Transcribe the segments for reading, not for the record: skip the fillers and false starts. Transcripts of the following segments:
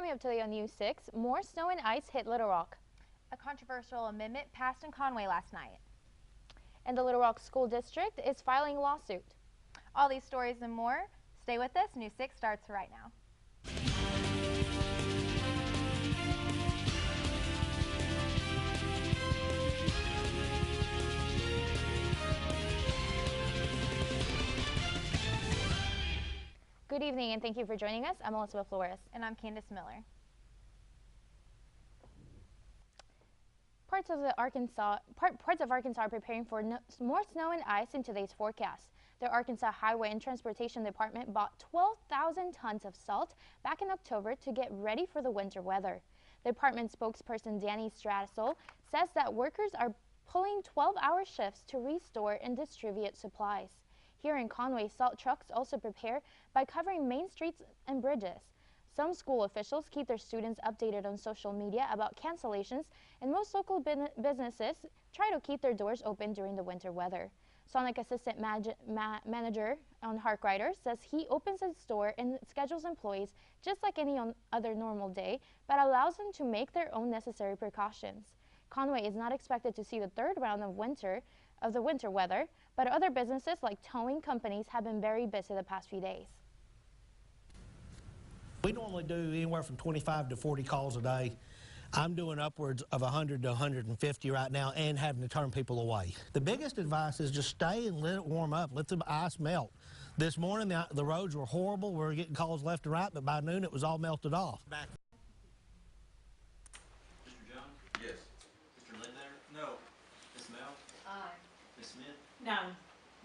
Coming up today on News 6, more snow and ice hit Little Rock. A controversial amendment passed in Conway last night. And the Little Rock School District is filing a lawsuit. All these stories and more. Stay with us. News 6 starts right now. Good evening and thank you for joining us. I'm Elizabeth Flores. And I'm Candace Miller. Parts of Arkansas are preparing for more snow and ice in today's forecast. The Arkansas Highway and Transportation Department bought 12,000 tons of salt back in October to get ready for the winter weather. The department spokesperson Danny Strassel says that workers are pulling 12-hour shifts to restore and distribute supplies. Here in Conway, salt trucks also prepare by covering main streets and bridges. Some school officials keep their students updated on social media about cancellations, and most local businesses try to keep their doors open during the winter weather. Sonic Assistant Manager on Harkrider says he opens his store and schedules employees just like any other normal day, but allows them to make their own necessary precautions. Conway is not expected to see the third round of the winter weather, but other businesses like towing companies have been very busy the past few days. We normally do anywhere from 25 to 40 calls a day. I'm doing upwards of 100 to 150 right now and having to turn people away. The biggest advice is just stay and let it warm up, let the ice melt. This morning the roads were horrible. We were getting calls left and right, but by noon it was all melted off. Mr. Jones? Yes. Mr. Lindner? No. Ms. Mel? Aye. Ms. Smith? No.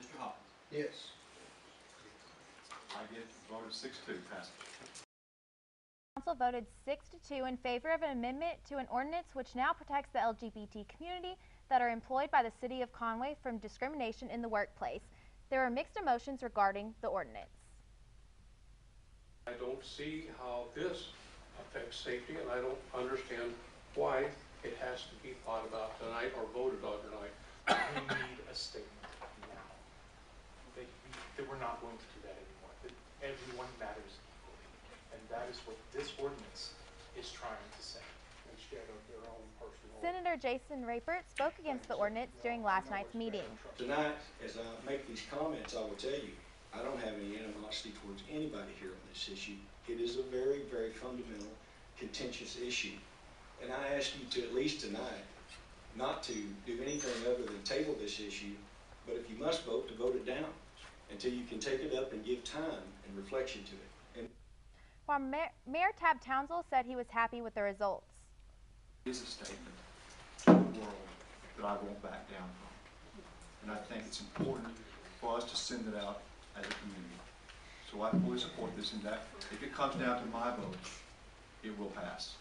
Mr. Hawkins? Yes. I get voted 6-2 passage. Council voted 6-2 in favor of an amendment to an ordinance which now protects the LGBT community that are employed by the City of Conway from discrimination in the workplace. There are mixed emotions regarding the ordinance. I don't see how this affects safety, and I don't understand why it has to be thought about tonight or voted on tonight. We need a statement now that we're not going to do that anymore, that everyone matters equally. And that is what this ordinance is trying to say. Instead of their own personal. Senator Jason Rapert spoke against the ordinance during last night's meeting. Tonight, as I make these comments, I will tell you, I don't have any animosity towards anybody here on this issue. It is a very, very fundamental, contentious issue. And I ask you to, at least tonight, not to do anything other than table this issue, but if you must vote, to vote it down until you can take it up and give time and reflection to it. And while Mayor Tab Townsell said he was happy with the results. It is a statement to the world that I won't back down from. And I think it's important for us to send it out as a community. So I fully support this, and that if it comes down to my vote, it will pass.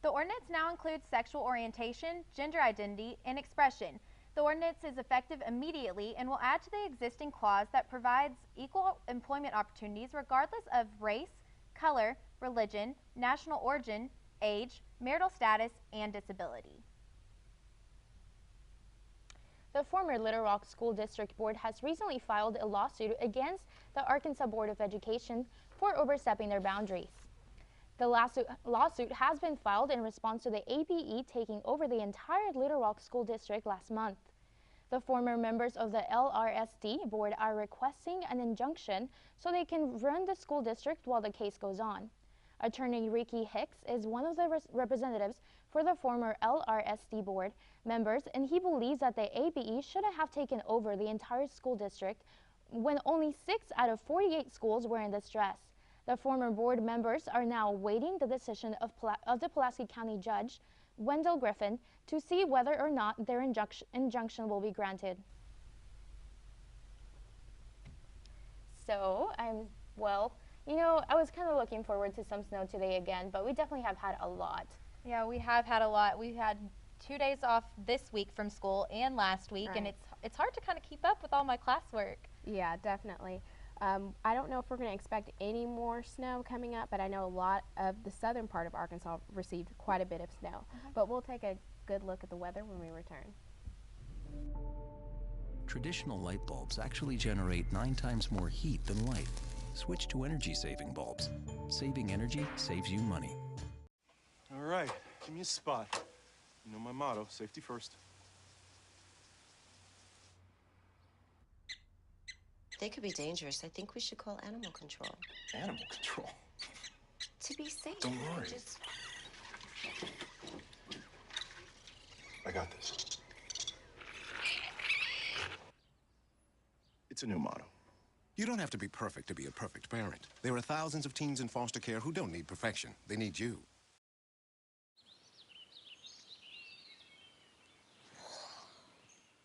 The ordinance now includes sexual orientation, gender identity, and expression. The ordinance is effective immediately and will add to the existing clause that provides equal employment opportunities regardless of race, color, religion, national origin, age, marital status, and disability. The former Little Rock School District Board has recently filed a lawsuit against the Arkansas Board of Education for overstepping their boundaries. The lawsuit has been filed in response to the ABE taking over the entire Little Rock School District last month. The former members of the LRSD board are requesting an injunction so they can run the school district while the case goes on. Attorney Ricky Hicks is one of the representatives for the former LRSD board members, and he believes that the ABE shouldn't have taken over the entire school district when only 6 out of 48 schools were in distress. The former board members are now awaiting the decision of the Pulaski County Judge, Wendell Griffin, to see whether or not their injunction will be granted. So, well, you know, I was kind of looking forward to some snow today again, but we definitely have had a lot. Yeah, we have had a lot. We had 2 days off this week from school and last week, right. And it's hard to kind of keep up with all my classwork. Yeah, definitely. I don't know if we're going to expect any more snow coming up, but I know a lot of the southern part of Arkansas received quite a bit of snow. But we'll take a good look at the weather when we return. Traditional light bulbs actually generate 9 times more heat than light. switch to energy-saving bulbs. Saving energy saves you money. All right, give me a spot. You know my motto, safety first. They could be dangerous. I think we should call animal control. Animal control? To be safe. Don't worry. Just... I got this. It's a new motto. You don't have to be perfect to be a perfect parent. There are thousands of teens in foster care who don't need perfection. They need you.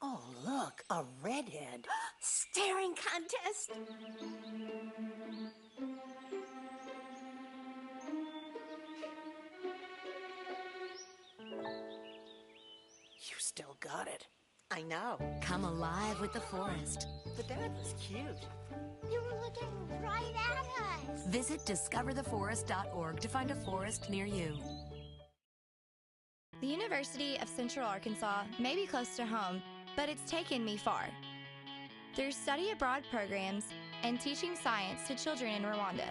Oh, look, a redhead. Staring contest. You still got it. I know. Come alive with the forest. The dad was cute. You were looking right at us. Visit discovertheforest.org to find a forest near you. The University of Central Arkansas may be close to home, but it's taken me far. Through study abroad programs and teaching science to children in Rwanda.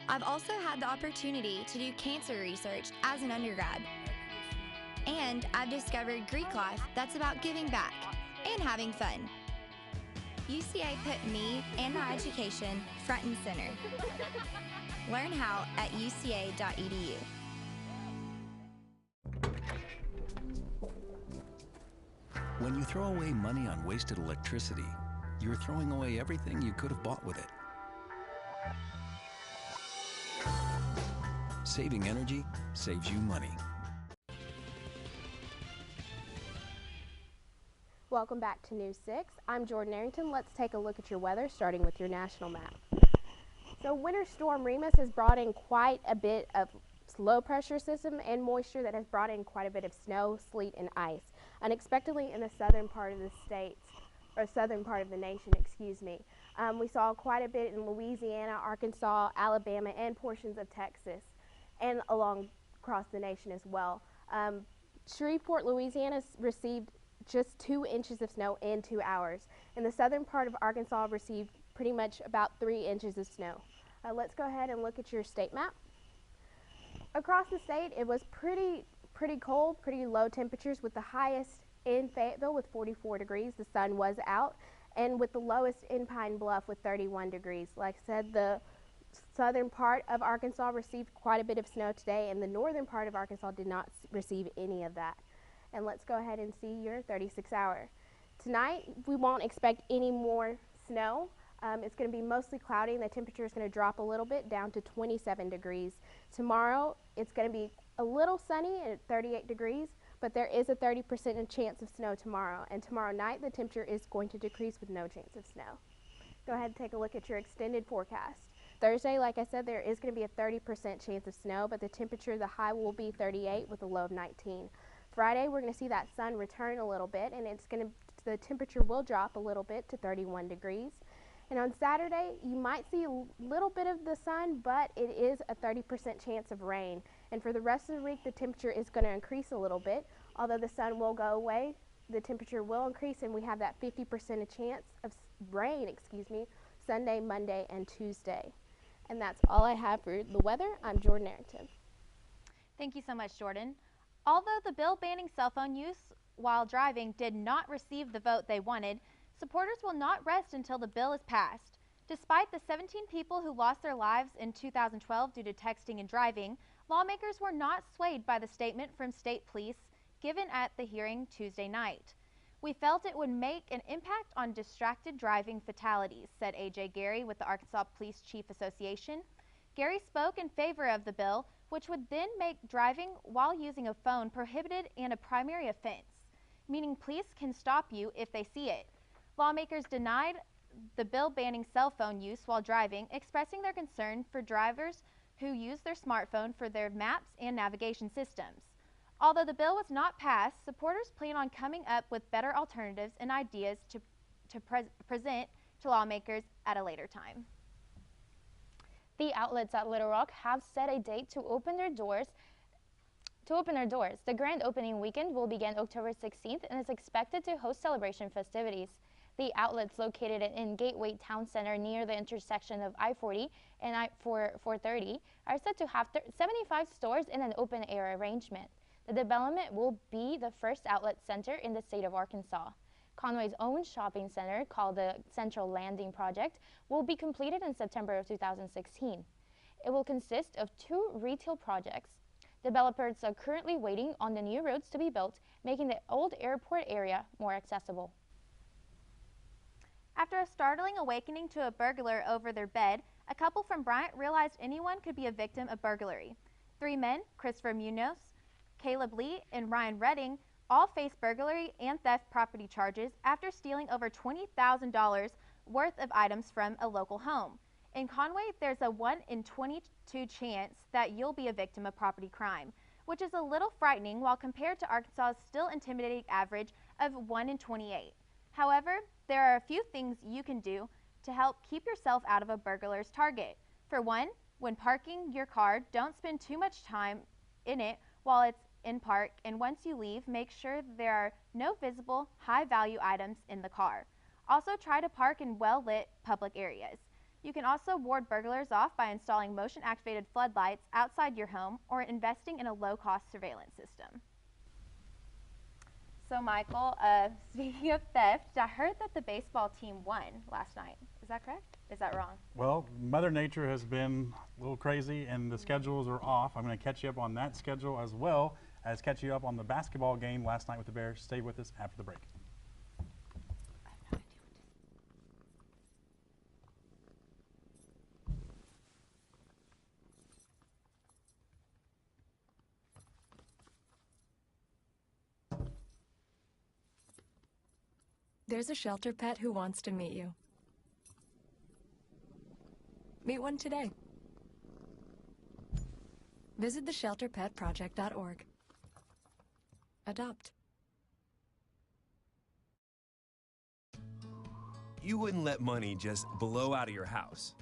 I've also had the opportunity to do cancer research as an undergrad. And I've discovered Greek life that's about giving back and having fun. UCA put me and my education front and center. Learn how at uca.edu. When you throw away money on wasted electricity, you're throwing away everything you could have bought with it. Saving energy saves you money. Welcome back to News 6. I'm Jordan Arrington. Let's take a look at your weather, starting with your national map. So Winter Storm Remus has brought in quite a bit of low pressure system and moisture that has brought in quite a bit of snow, sleet, and ice. Unexpectedly in the southern part of the states, or southern part of the nation, excuse me. We saw quite a bit in Louisiana, Arkansas, Alabama, and portions of Texas, and across the nation as well. Shreveport, Louisiana received just 2 inches of snow in 2 hours. And the southern part of Arkansas received pretty much about 3 inches of snow. Let's go ahead and look at your state map. Across the state, it was pretty cold, pretty low temperatures, with the highest in Fayetteville with 44 degrees. The sun was out, and with the lowest in Pine Bluff with 31 degrees. Like I said, the southern part of Arkansas received quite a bit of snow today, and the northern part of Arkansas did not receive any of that. And let's go ahead and see your 36-hour. Tonight, we won't expect any more snow. It's going to be mostly cloudy, and the temperature is going to drop a little bit down to 27 degrees. Tomorrow, it's going to be a little sunny at 38 degrees, but there is a 30% chance of snow tomorrow. And tomorrow night, the temperature is going to decrease with no chance of snow. Go ahead and take a look at your extended forecast. Thursday, like I said, there is going to be a 30% chance of snow, but the temperature, the high will be 38 with a low of 19. Friday, we're going to see that sun return a little bit, and the temperature will drop a little bit to 31 degrees. And on Saturday, you might see a little bit of the sun, but it is a 30% chance of rain. And for the rest of the week, the temperature is going to increase a little bit. Although the sun will go away, the temperature will increase, and we have that 50% chance of rain, Sunday, Monday, and Tuesday. And that's all I have for the weather. I'm Jordan Arrington. Thank you so much, Jordan. Although the bill banning cell phone use while driving did not receive the vote they wanted, supporters will not rest until the bill is passed. Despite the 17 people who lost their lives in 2012 due to texting and driving, lawmakers were not swayed by the statement from state police given at the hearing Tuesday night. We felt it would make an impact on distracted driving fatalities, said A.J. Gary with the Arkansas Police Chief Association. Gary spoke in favor of the bill, which would then make driving while using a phone prohibited and a primary offense, meaning police can stop you if they see it. Lawmakers denied the bill banning cell phone use while driving, expressing their concern for drivers who use their smartphone for their maps and navigation systems. Although the bill was not passed, supporters plan on coming up with better alternatives and ideas to present to lawmakers at a later time. The outlets at Little Rock have set a date to open their doors. The grand opening weekend will begin October 16th and is expected to host celebration festivities. The outlets located in Gateway Town Center near the intersection of I-40 and I-430 are set to have 75 stores in an open-air arrangement. The development will be the first outlet center in the state of Arkansas. Conway's own shopping center, called the Central Landing Project, will be completed in September of 2016. It will consist of 2 retail projects. Developers are currently waiting on the new roads to be built, making the old airport area more accessible. After a startling awakening to a burglar over their bed, a couple from Bryant realized anyone could be a victim of burglary. 3 men, Christopher Munoz, Caleb Lee, and Ryan Redding, all face burglary and theft property charges after stealing over $20,000 worth of items from a local home. In Conway, there's a 1 in 22 chance that you'll be a victim of property crime, which is a little frightening while compared to Arkansas's still intimidating average of 1 in 28. However, there are a few things you can do to help keep yourself out of a burglar's target. For one, when parking your car, don't spend too much time in it while it's in park, and once you leave, make sure there are no visible, high-value items in the car. Also, try to park in well-lit public areas. You can also ward burglars off by installing motion-activated floodlights outside your home or investing in a low-cost surveillance system. So Michael, speaking of theft, I heard that the baseball team won last night. Is that correct? Is that wrong? Well, Mother Nature has been a little crazy and the schedules are off. I'm going to catch you up on that schedule as well as catch you up on the basketball game last night with the Bears. Stay with us after the break. There's a shelter pet who wants to meet you. Meet one today. Visit theshelterpetproject.org. Adopt. You wouldn't let money just blow out of your house.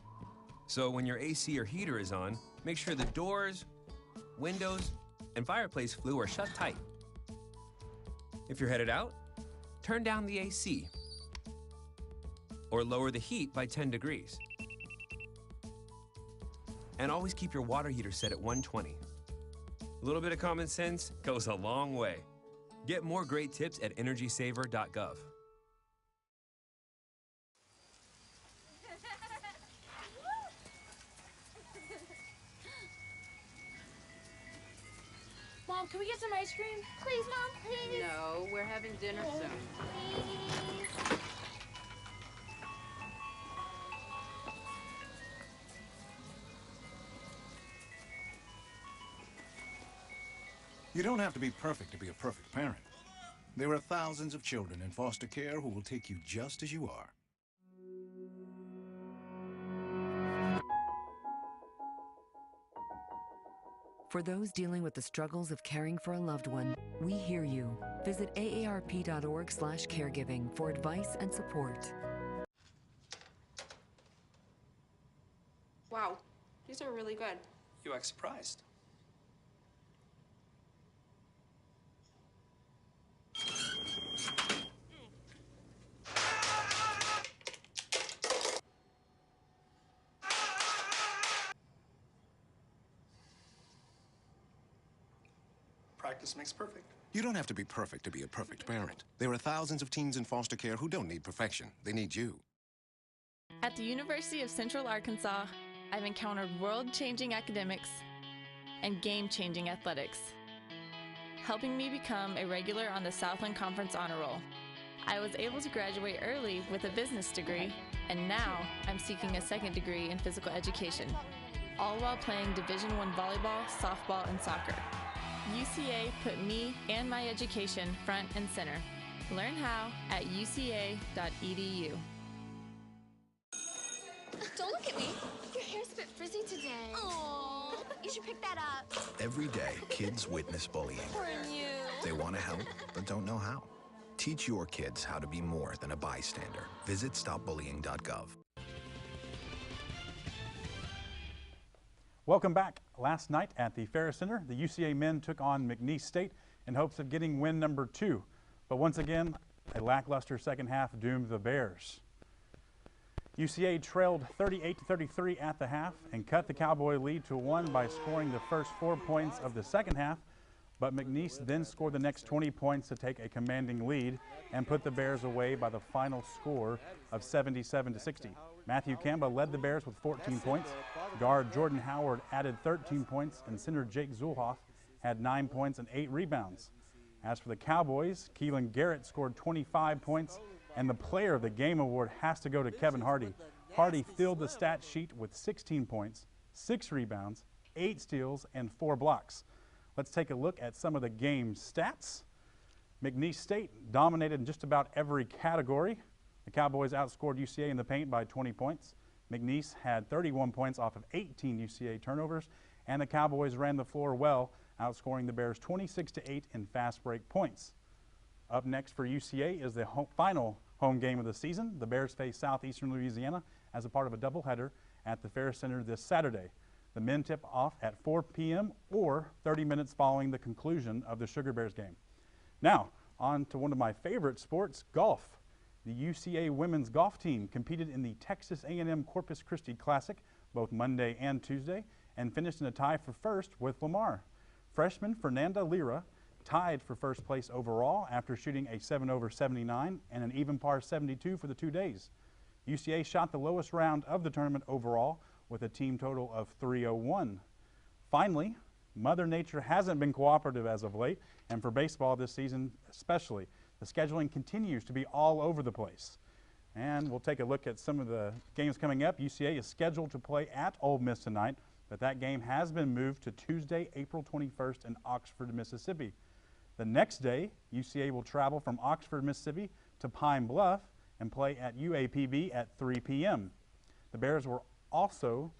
So when your AC or heater is on, make sure the doors, windows, and fireplace flue are shut tight. If you're headed out, turn down the AC or lower the heat by 10 degrees. And always keep your water heater set at 120. A little bit of common sense goes a long way. Get more great tips at energysaver.gov. Mom, can we get some ice cream? Please, Mom, please. No, we're having dinner soon. Please. You don't have to be perfect to be a perfect parent. There are thousands of children in foster care who will take you just as you are. For those dealing with the struggles of caring for a loved one, we hear you. Visit aarp.org/caregiving for advice and support. Wow, these are really good. You act surprised. Practice makes perfect. You don't have to be perfect to be a perfect parent. There are thousands of teens in foster care who don't need perfection. They need you. At the University of Central Arkansas, I've encountered world-changing academics and game-changing athletics, helping me become a regular on the Southland Conference Honor Roll. I was able to graduate early with a business degree, and now I'm seeking a second degree in physical education, all while playing Division I volleyball, softball, and soccer. UCA put me and my education front and center. Learn how at uca.edu. Don't look at me. Your hair's a bit frizzy today. Aww, you should pick that up. Every day, kids witness bullying. Poor you. They want to help, but don't know how. Teach your kids how to be more than a bystander. Visit stopbullying.gov. Welcome back. Last night at the Ferris Center, the UCA men took on McNeese State in hopes of getting win number 2. But once again, a lackluster second half doomed the Bears. UCA trailed 38-33 at the half and cut the Cowboy lead to 1 by scoring the first 4 points of the second half, but McNeese then scored the next 20 points to take a commanding lead and put the Bears away by the final score of 77-60. Matthew Kamba led the Bears with 14 points. Guard Jordan Howard added 13 points, and center Jake Zulhoff had 9 points and 8 rebounds. As for the Cowboys, Keelan Garrett scored 25 points, and the Player of the Game award has to go to Kevin Hardy. Hardy filled the stat sheet with 16 points, 6 rebounds, 8 steals, and 4 blocks. Let's take a look at some of the game stats. McNeese State dominated in just about every category. The Cowboys outscored UCA in the paint by 20 points. McNeese had 31 points off of 18 UCA turnovers, and the Cowboys ran the floor well, outscoring the Bears 26-8 in fast break points. Up next for UCA is the final home game of the season. The Bears face Southeastern Louisiana as a part of a doubleheader at the Ferris Center this Saturday. The men tip off at 4 p.m. or 30 minutes following the conclusion of the Sugar Bears game. Now, on to one of my favorite sports, golf. The UCA women's golf team competed in the Texas A&M Corpus Christi Classic both Monday and Tuesday and finished in a tie for first with Lamar. Freshman Fernanda Lira tied for first place overall after shooting a 7/79 and an even par 72 for the 2 days. UCA shot the lowest round of the tournament overall with a team total of 301. Finally, Mother Nature hasn't been cooperative as of late, and for baseball this season especially. The scheduling continues to be all over the place. And we'll take a look at some of the games coming up. UCA is scheduled to play at Ole Miss tonight, but that game has been moved to Tuesday, April 21st in Oxford, Mississippi. The next day, UCA will travel from Oxford, Mississippi to Pine Bluff and play at UAPB at 3 p.m. The Bears were also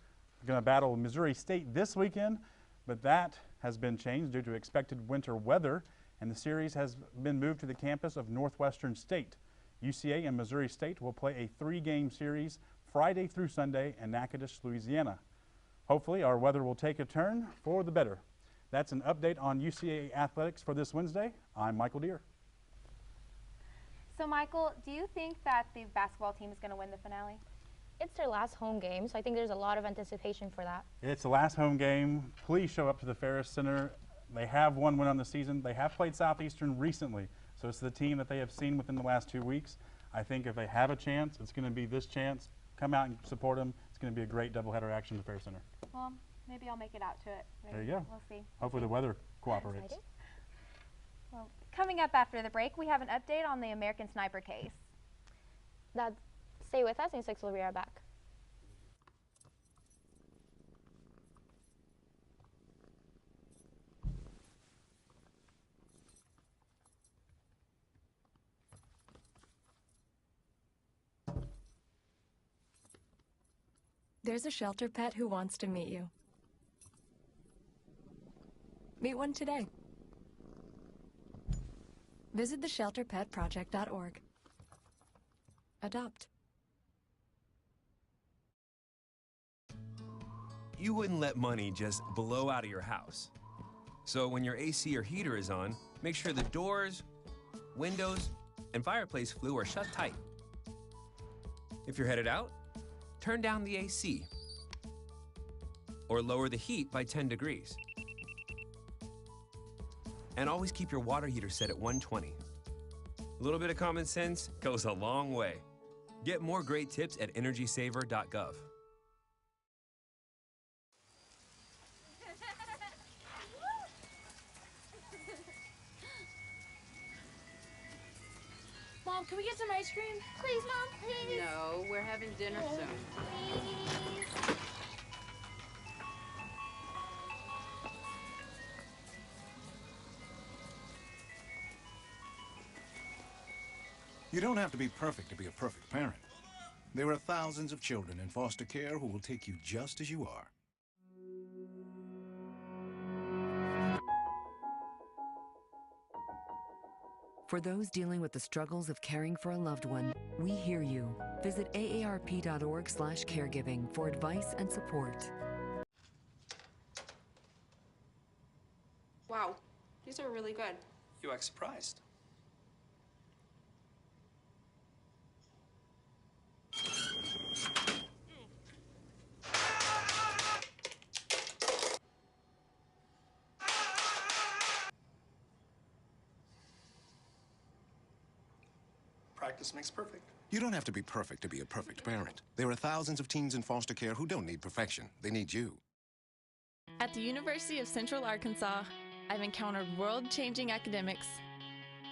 going to battle Missouri State this weekend, but that has been changed due to expected winter weather, and the series has been moved to the campus of Northwestern State. UCA and Missouri State will play a 3-game series Friday through Sunday in Natchitoches, Louisiana. Hopefully our weather will take a turn for the better. That's an update on UCA athletics for this Wednesday. I'm Michael Deere. So Michael, do you think that the basketball team is going to win the finale? It's their last home game, so I think there's a lot of anticipation for that. It's the last home game. Please show up to the Ferris Center. They have one win on the season. They have played Southeastern recently, so it's the team that they have seen within the last 2 weeks. I think if they have a chance, it's going to be this chance. Come out and support them. It's going to be a great doubleheader action at the Ferris Center. Well, maybe I'll make it out to it. There you go. We'll see. Hopefully the weather cooperates. Well, coming up after the break, we have an update on the American Sniper case. Stay with us, and 6 will be right back. There's a shelter pet who wants to meet you. Meet one today. Visit theshelterpetproject.org. Adopt. You wouldn't let money just blow out of your house. So when your AC or heater is on, make sure the doors, windows, and fireplace flue are shut tight. If you're headed out, turn down the AC or lower the heat by 10 degrees. And always keep your water heater set at 120. A little bit of common sense goes a long way. Get more great tips at energysaver.gov. Mom, can we get some ice cream? Please, Mom, please. No, we're having dinner soon. Please. You don't have to be perfect to be a perfect parent. There are thousands of children in foster care who will take you just as you are. For those dealing with the struggles of caring for a loved one, we hear you. Visit aarp.org/caregiving for advice and support. Wow, these are really good. You act surprised. Practice makes perfect. You don't have to be perfect to be a perfect parent. There are thousands of teens in foster care who don't need perfection. They need you. At the University of Central Arkansas, I've encountered world-changing academics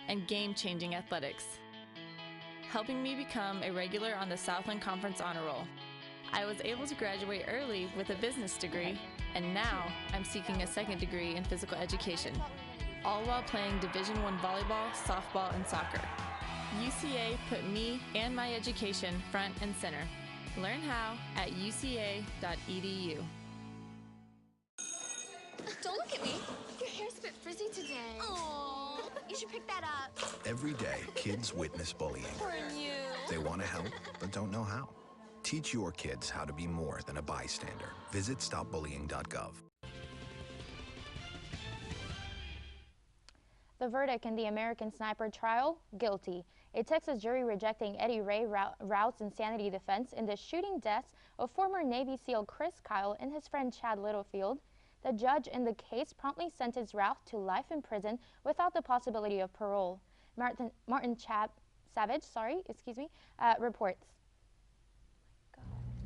and game-changing athletics, helping me become a regular on the Southland Conference Honor Roll. I was able to graduate early with a business degree, and now I'm seeking a second degree in physical education, all while playing Division I volleyball, softball, and soccer. UCA put me and my education front and center. Learn how at uca.edu. Don't look at me. Your hair's a bit frizzy today. Aww. You should pick that up. Every day, kids witness bullying. Poor you. They want to help, but don't know how. Teach your kids how to be more than a bystander. Visit stopbullying.gov. The verdict in the American Sniper trial, guilty. A Texas jury rejecting Eddie Ray Routh's insanity defense in the shooting deaths of former Navy SEAL Chris Kyle and his friend Chad Littlefield. The judge in the case promptly sentenced Routh to life in prison without the possibility of parole. Martin Savage, reports.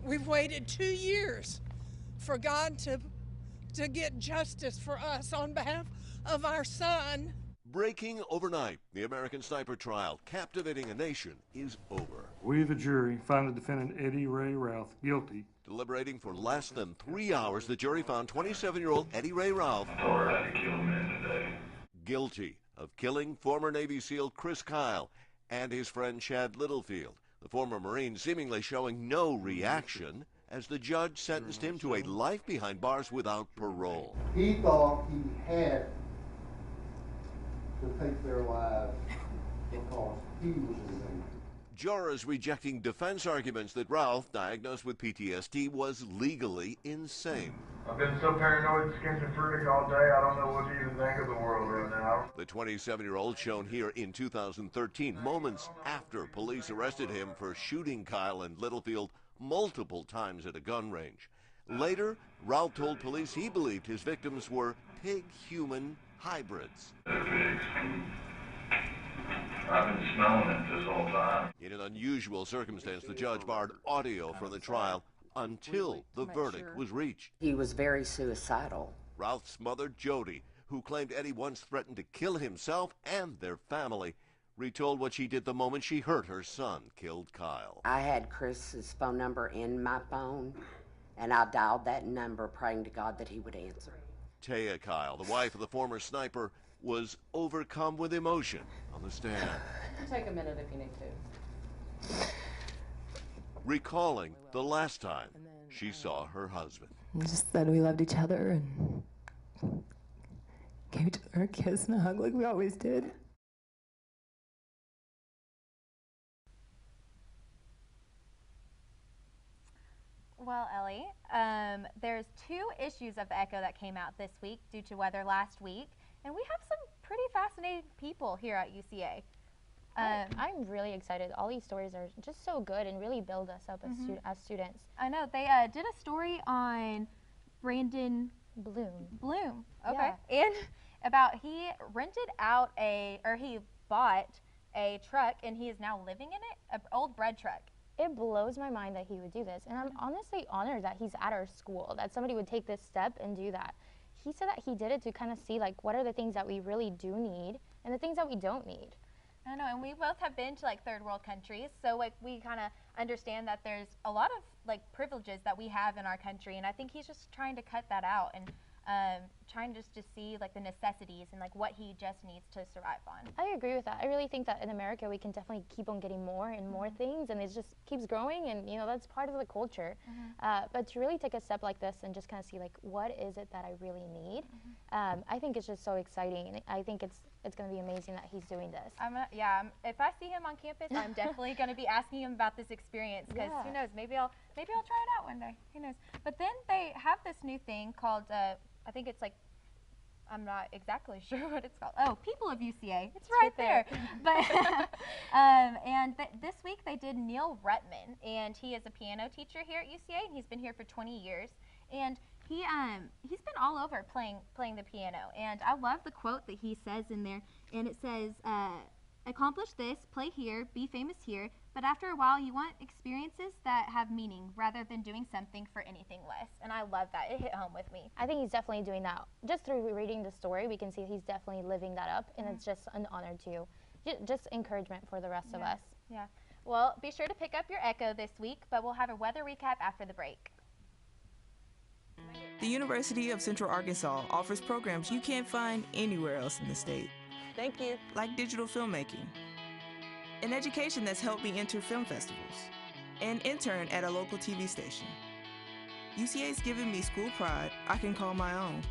We've waited 2 years for God to get justice for us on behalf of our son. Breaking overnight, the American Sniper trial, captivating a nation, is over. We, the jury, find the defendant Eddie Ray Routh guilty. Deliberating for less than 3 hours, the jury found 27-year-old Eddie Ray Routh guilty of killing former Navy SEAL Chris Kyle and his friend Chad Littlefield. The former Marine seemingly showing no reaction as the judge sentenced him to a life behind bars without parole. He thought he had to take their lives because he was in danger. Jurors rejecting defense arguments that Routh, diagnosed with PTSD, was legally insane. I've been so paranoid, schizophrenic all day, I don't know what to even think of the world right now. The 27-year-old shown here in 2013, moments after police arrested him for shooting Kyle and Littlefield multiple times at a gun range. Later, Routh told police he believed his victims were pig-human hybrids. I've been smelling it this whole time. In an unusual circumstance, the judge barred audio from the trial until the verdict was reached. He was very suicidal. Routh's mother, Jody, who claimed Eddie once threatened to kill himself and their family, retold what she did the moment she heard her son killed Kyle. I had Chris's phone number in my phone, and I dialed that number praying to God that he would answer. Taya Kyle, the wife of the former sniper, was overcome with emotion on the stand. Take a minute if you need to. Recalling the last time she saw her husband. We just said we loved each other and gave each other a kiss and a hug like we always did. Well, Ellie, there's 2 issues of the Echo that came out this week due to weather last week, and we have some pretty fascinating people here at UCA. I'm really excited. All these stories are just so good and really build us up as students. I know. They did a story on Brandon Bloom. Okay. Yeah. And about he rented out he bought a truck and he is now living in it, an old bread truck. It blows my mind that he would do this, and I'm honestly honored that he's at our school, that somebody would take this step and do that. He said that he did it to kind of see like what are the things that we really do need and the things that we don't need. I know, and we both have been to like third world countries, so like we kind of understand that there's a lot of like privileges that we have in our country, and I think he's just trying to cut that out and trying just to see like the necessities and like what he just needs to survive on. I agree with that. I really think that in America we can definitely keep on getting more and more things, and it just keeps growing, and you know that's part of the culture. But to really take a step like this and just kind of see like what is it that I really need, I think it's just so exciting, and I think it's going to be amazing that he's doing this. If I see him on campus, I'm definitely going to be asking him about this experience because who knows, maybe I'll try it out one day. Who knows? But then they have this new thing called I think it's like, I'm not exactly sure what it's called. Oh, People of UCA. It's right there. But this week they did Neil Retman, and he is a piano teacher here at UCA, and he's been here for 20 years. And he's been all over playing the piano. And I love the quote that he says in there, and it says, Accomplish this, play here, be famous here, but after a while you want experiences that have meaning rather than doing something for anything less. And I love that. It hit home with me. I think he's definitely doing that. Just through reading the story, we can see he's definitely living that up, and it's just an honor to, just encouragement for the rest of us. Yeah. Well, be sure to pick up your Echo this week, but we'll have a weather recap after the break. The University of Central Arkansas offers programs you can't find anywhere else in the state. Thank you. Like digital filmmaking, an education that's helped me enter film festivals, and intern at a local TV station. UCA's given me school pride I can call my own,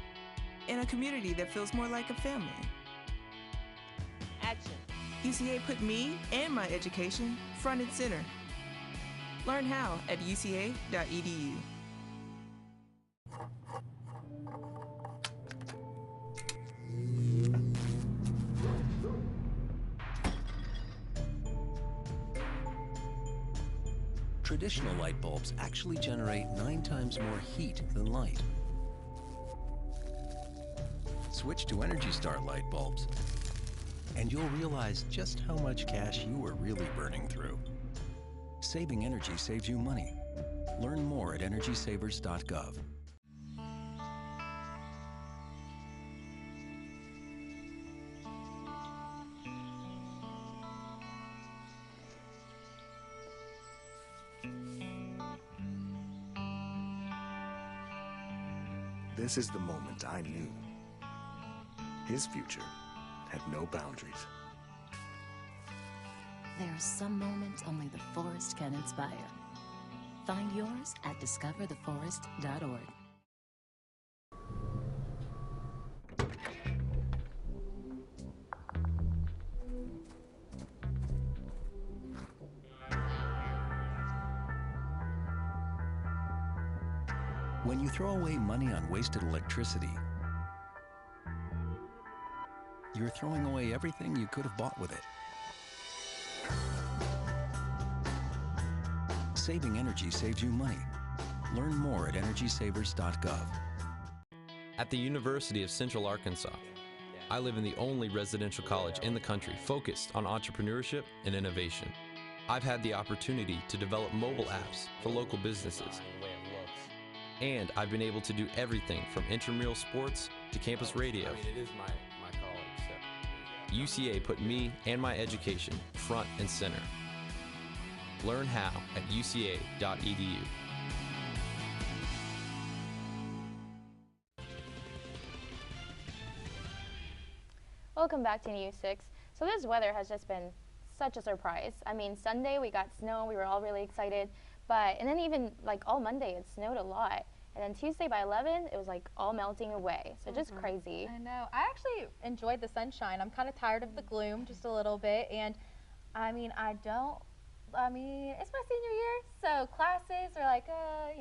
in a community that feels more like a family. Action. UCA put me and my education front and center. Learn how at uca.edu. Traditional light bulbs actually generate 9 times more heat than light. Switch to Energy Star light bulbs, and you'll realize just how much cash you were really burning through. Saving energy saves you money. Learn more at EnergySavers.gov. This is the moment I knew. His future had no boundaries. There are some moments only the forest can inspire. Find yours at discovertheforest.org. When you throw away money on wasted electricity, you're throwing away everything you could have bought with it. Saving energy saves you money. Learn more at EnergySavers.gov. At the University of Central Arkansas, I live in the only residential college in the country focused on entrepreneurship and innovation. I've had the opportunity to develop mobile apps for local businesses. And I've been able to do everything from intramural sports to campus radio. It is my college. UCA put me and my education front and center. Learn how at uca.edu. Welcome back to News 6. So this weather has just been such a surprise. I mean, Sunday we got snow, we were all really excited. And then even like all Monday it snowed a lot. And then Tuesday by 11 it was like all melting away. So just crazy. I know. I actually enjoyed the sunshine. I'm kind of tired of the gloom just a little bit. And I mean, it's my senior year. So classes are like, I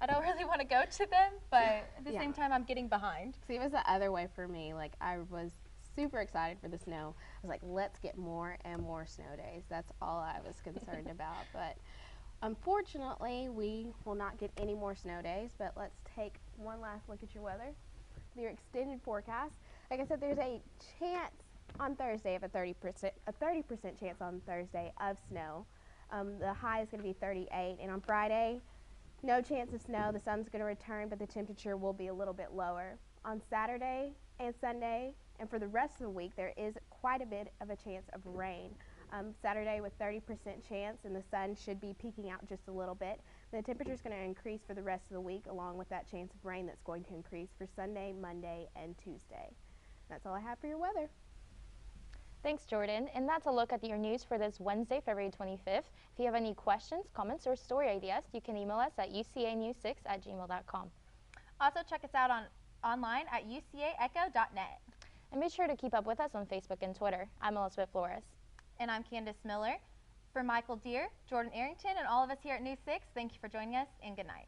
don't really want to go to them. But at the same time, I'm getting behind. See, it was the other way for me. Like, I was super excited for the snow. I was like, let's get more and more snow days. That's all I was concerned about. But unfortunately, we will not get any more snow days, but let's take one last look at your weather. Your extended forecast. Like I said, there's a chance on Thursday of a 30% chance on Thursday of snow. The high is going to be 38, and on Friday, no chance of snow. The sun's going to return, but the temperature will be a little bit lower. On Saturday and Sunday, and for the rest of the week, there is quite a bit of a chance of rain. Saturday with 30% chance, and the sun should be peeking out just a little bit. The temperature is going to increase for the rest of the week, along with that chance of rain that's going to increase for Sunday, Monday, and Tuesday. That's all I have for your weather. Thanks, Jordan. And that's a look at your news for this Wednesday, February 25th. If you have any questions, comments, or story ideas, you can email us at ucanews6@gmail.com. Also, check us out online at ucaecho.net. And be sure to keep up with us on Facebook and Twitter. I'm Elizabeth Flores. And I'm Candace Miller. For Michael Deere, Jordan Arrington, and all of us here at News 6, thank you for joining us, and good night.